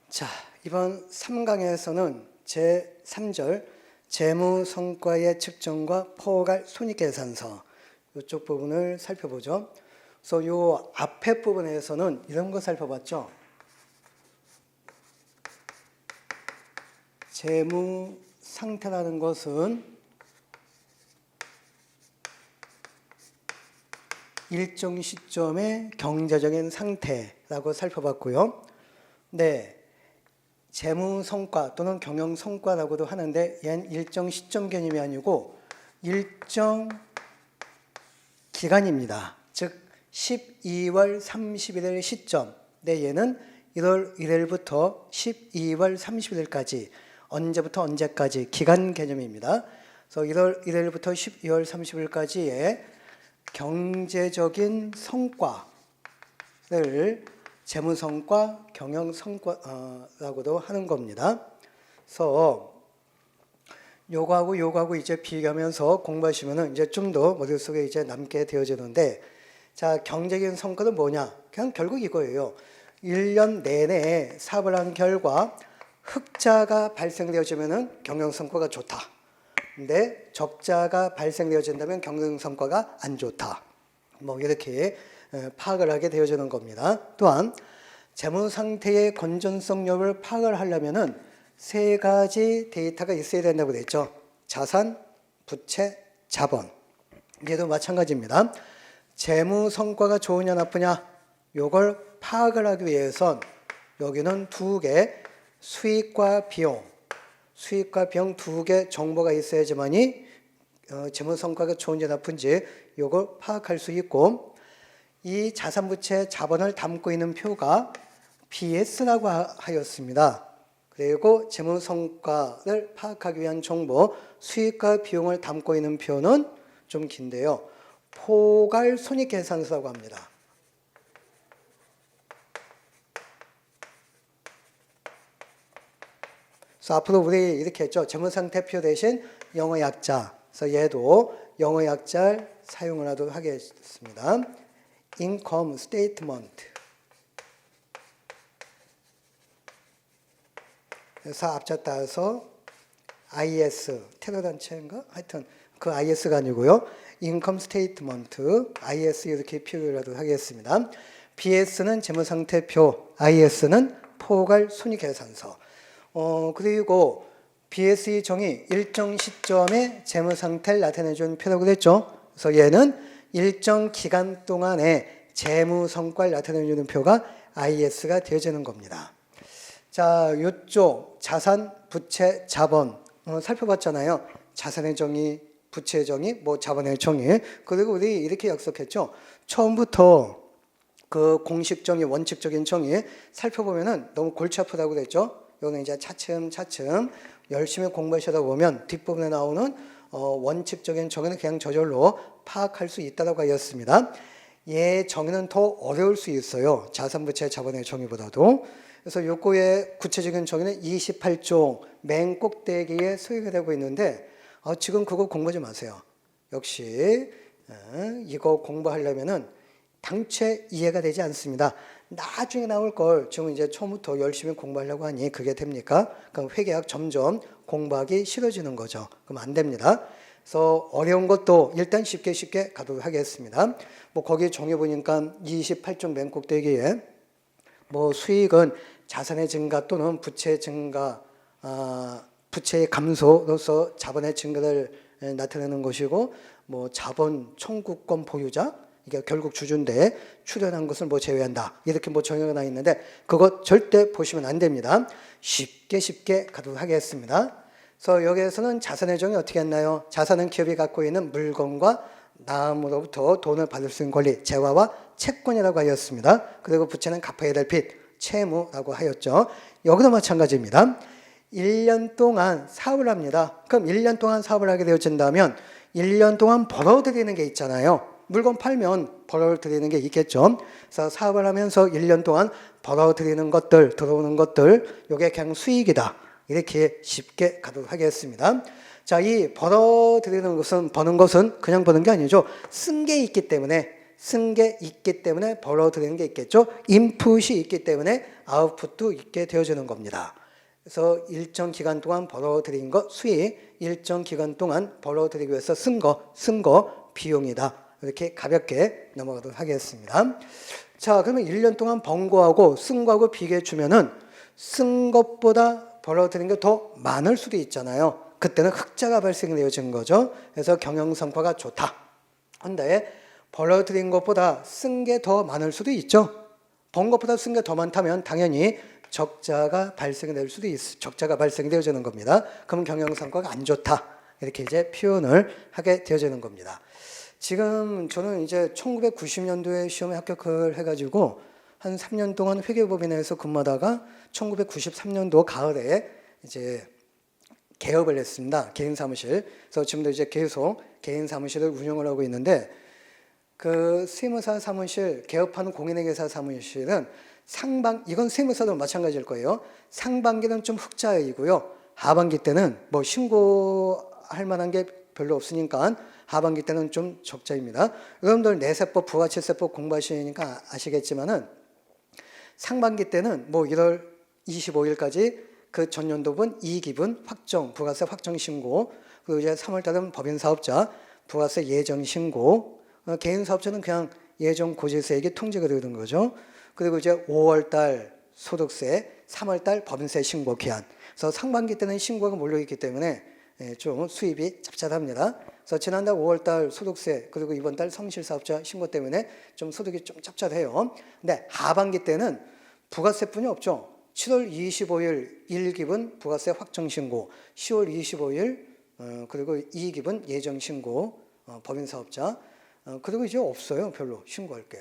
자, 이번 3강에서는 제3절 재무성과의 측정과 포괄 손익계산서 이쪽 부분을 살펴보죠. 그래서 이 앞에 부분에서는 이런 거 살펴봤죠. 재무 상태라는 것은 일정 시점의 경제적인 상태라고 살펴봤고요. 네, 재무 성과 또는 경영 성과라고도 하는데 얘는 일정 시점 개념이 아니고 일정 기간입니다. 즉 12월 31일 시점. 네, 얘는 1월 1일부터 12월 31일까지 언제부터 언제까지 기간 개념입니다. 그래서 1월 1일부터 12월 30일까지의 경제적인 성과를 재무성과, 경영성과라고도 하는 겁니다. 그래서 요거하고 이제 비교하면서 공부하시면은 이제 좀 더 머릿속에 이제 남게 되어지는데, 자, 경제적인 성과는 뭐냐? 그냥 결국 이거예요. 1년 내내 사업을 한 결과 흑자가 발생되어지면은 경영성과가 좋다. 근데 적자가 발생되어진다면 경영성과가 안 좋다. 뭐 이렇게 파악을 하게 되어지는 겁니다. 또한 재무 상태의 건전성 여부를 파악을 하려면은 세 가지 데이터가 있어야 된다고 그랬죠. 자산, 부채, 자본. 얘도 마찬가지입니다. 재무 성과가 좋으냐 나쁘냐 요걸 파악을 하기 위해선 여기는 두 개 수익과 비용 두 개 정보가 있어야지만이 재무 성과가 좋은지 나쁜지 요걸 파악할 수 있고, 이 자산부채 자본을 담고 있는 표가 BS라고 하였습니다. 그리고 재무성과를 파악하기 위한 정보 수익과 비용을 담고 있는 표는 좀 긴데요. 포괄 손익계산서라고 합니다. 그래서 앞으로 우리 이렇게 했죠. 재무상태표 대신 영어 약자. 그래서 얘도 영어 약자를 사용을 하도록 하겠습니다. Income Statement. 그래서 앞자 따서 IS, 테러단체인가? 하여튼 그 IS가 아니고요. Income Statement, IS 이렇게 표기를 하도록 하겠습니다. BS는 재무상태표, IS는 포괄 손익계산서. 그리고 BS의 정의 일정 시점에 재무상태를 나타내주는 표라고 그랬죠. 그래서 얘는 일정 기간 동안에 재무성과를 나타내주는 표가 IS가 되어지는 겁니다. 자, 이쪽 자산, 부채, 자본 살펴봤잖아요. 자산의 정의, 부채의 정의, 뭐 자본의 정의. 그리고 우리 이렇게 약속했죠. 처음부터 그 공식 정의, 원칙적인 정의 살펴보면은 너무 골치 아프다고 그랬죠. 이거는 이제 차츰 열심히 공부하시다 보면 뒷부분에 나오는 원칙적인 정의는 그냥 저절로 파악할 수 있다고 하였습니다. 얘 정의는 더 어려울 수 있어요. 자산부채 자본의 정의보다도. 그래서 요거의 구체적인 정의는 28종 맨 꼭대기에 소개가 되고 있는데 지금 그거 공부하지 마세요. 역시 이거 공부하려면은 당최 이해가 되지 않습니다. 나중에 나올 걸 지금 이제 처음부터 열심히 공부하려고 하니 그게 됩니까? 그럼 회계학 점점 공부하기 싫어지는 거죠. 그럼 안 됩니다. 그래서 어려운 것도 일단 쉽게 가도록 하겠습니다. 뭐 거기 정해 보니까 28종 맨 꼭대기에 뭐 수익은 자산의 증가 또는 부채의 증가, 부채의 감소로서 자본의 증가를 나타내는 것이고, 뭐 자본 청구권 보유자 이게 결국 주주인데 출연한 것을 뭐 제외한다 이렇게 뭐 정의가 나 있는데 그거 절대 보시면 안 됩니다. 쉽게 가도록 하겠습니다. 그래서 여기에서는 자산의 정의 어떻게 했나요? 자산은 기업이 갖고 있는 물건과 남으로부터 돈을 받을 수 있는 권리, 재화와 채권이라고 하였습니다. 그리고 부채는 갚아야 될 빚, 채무라고 하였죠. 여기도 마찬가지입니다. 1년 동안 사업을 합니다. 그럼 1년 동안 사업을 하게 되어진다면 1년 동안 벌어들이는 게 있잖아요. 물건 팔면 벌어들이는 게 있겠죠. 그래서 사업을 하면서 1년 동안 벌어들이는 것들, 들어오는 것들, 이게 그냥 수익이다. 이렇게 쉽게 가도록 하겠습니다. 자, 이 벌어들이는 것은, 버는 것은 그냥 버는 게 아니죠. 쓴 게 있기 때문에 쓴 게 있기 때문에 벌어들이는 게 있겠죠. 인풋이 있기 때문에 아웃풋도 있게 되어지는 겁니다. 그래서 일정 기간 동안 벌어들인 거 수익, 일정 기간 동안 벌어들이기 위해서 쓴 거 비용이다. 이렇게 가볍게 넘어가도록 하겠습니다. 자, 그러면 1년 동안 번 거하고 쓴 거하고 비교해 주면은 쓴 것보다 벌어들인 게 더 많을 수도 있잖아요. 그때는 흑자가 발생되어진 거죠. 그래서 경영 성과가 좋다. 근데 벌어들인 것보다 쓴 게 더 많을 수도 있죠. 번 것보다 쓴 게 더 많다면 당연히 적자가 발생될 수도 적자가 발생되어지는 겁니다. 그럼 경영 성과가 안 좋다. 이렇게 이제 표현을 하게 되어지는 겁니다. 지금 저는 이제 1990년도에 시험에 합격을 해가지고 한 3년 동안 회계법인에서 근무하다가 1993년도 가을에 이제 개업을 했습니다. 개인 사무실. 그래서 지금도 이제 계속 개인 사무실을 운영을 하고 있는데 그 세무사 사무실, 개업하는 공인회계사 사무실은 이건 세무사도 마찬가지일 거예요. 상반기는 좀 흑자이고요. 하반기 때는 뭐 신고할 만한 게 별로 없으니까 하반기 때는 좀 적자입니다. 여러분들 내세법, 부가치세법 공부하시니까 아시겠지만은 상반기 때는 뭐 1월 25일까지 그 전년도분 이익이분 확정, 부가세 확정 신고, 그리고 이제 3월 달은 법인 사업자 부가세 예정 신고, 개인 사업자는 그냥 예정 고지세액이 통지가 되는 거죠. 그리고 이제 5월 달 소득세, 3월 달 법인세 신고 기한. 그래서 상반기 때는 신고가 몰려있기 때문에 좀 수입이 짭짤합니다. 그래서 지난달 5월 달 소득세 그리고 이번 달 성실사업자 신고 때문에 좀 소득이 좀 짭짤해요. 근데 하반기 때는 부가세뿐이 없죠. 7월 25일 1기분 부가세 확정 신고, 10월 25일 그리고 2기분 예정 신고 법인 사업자 그리고 이제 없어요. 별로 신고할 게.